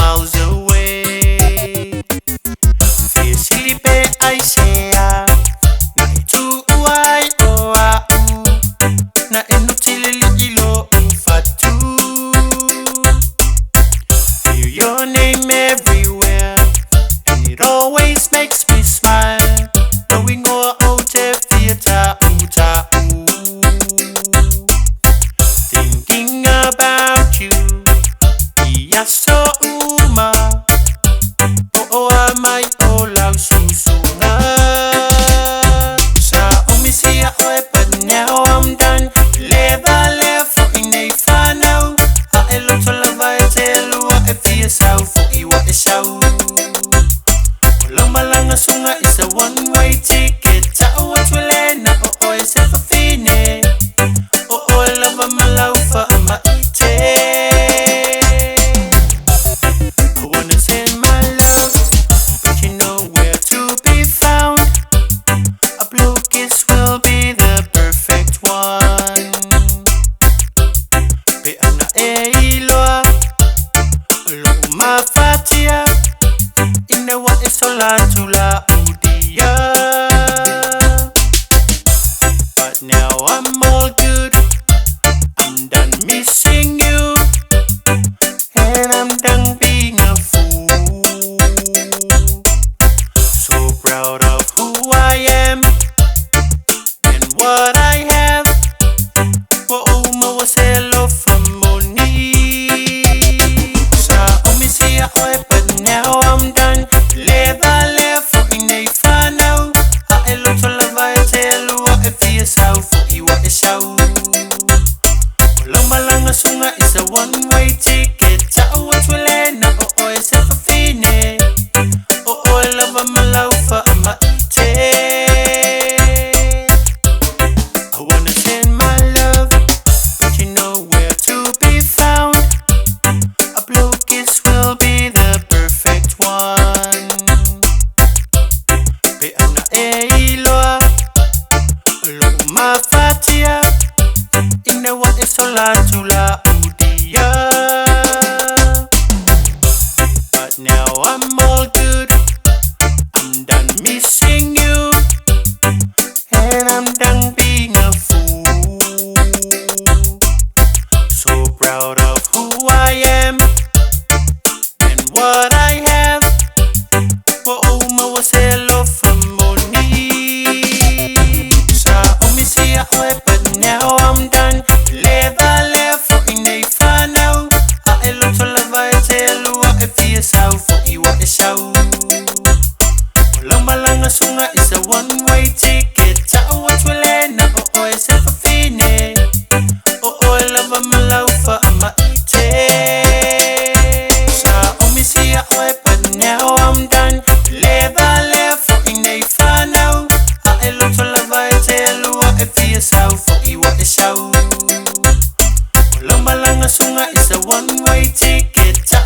miles away. Felipe I say na itu uai oa u na enutilili ilo ufatu. Hear your name everywhere and it always makes me smile. Knowing or out theater uta u. Thinking about you, iya so uma. O amai o lau susunga. Sa umisia oe but now I'm done. Leva lefo inay Fanau. A elo to lava e telua e fia sau fo iwa e sau. Walang malanga sunga is a one-way ticket. Sa uwat wale na o oe se fafine. O oe lava malau fa amaite. I wanna send my love, but you know where to be found. A blue kiss will be the perfect one. Pe ana e iloa, lo umafatia. Inewa e sola tula udia. But now I'm all good, I'm done missing you, and I'm done being a fool. So proud of who I am and what I have. For uma waselo from Moni. Sa umisia oe but now I'm done. Leva lefo inay Fanau. A elo to lava e telua e fia sau fo iwa e sau. Walang malanga sunga is a one-way ticket. Sa uwat wale na o oe se fafine. O oe lava malau fa amaite. I wanna send my love, but you know where to be found. A blue kiss will be the perfect one. Pe ana e iloa, lo umafatia. Inewa e sola tula udia. But now I'm all good, I'm done missing you, and I'm done being a fool. So proud of who I am and what I have. For uma waselo from Moni. Sa umisia oe but now I'm done. Leva lefo inay Fanau. A elo to lava e telua e fia sau fo iwa e sau. Walang malanga sunga is a one-way ticket. Sa uwat wale na o oe se fafine. O oe lava malau fa amaite. Sa umisia oe but now I'm done. Leva lefo inay Fanau. A elo to lava e telua e fia sau fo iwa e sau. Walang malanga sunga is a one-way ticket. Sa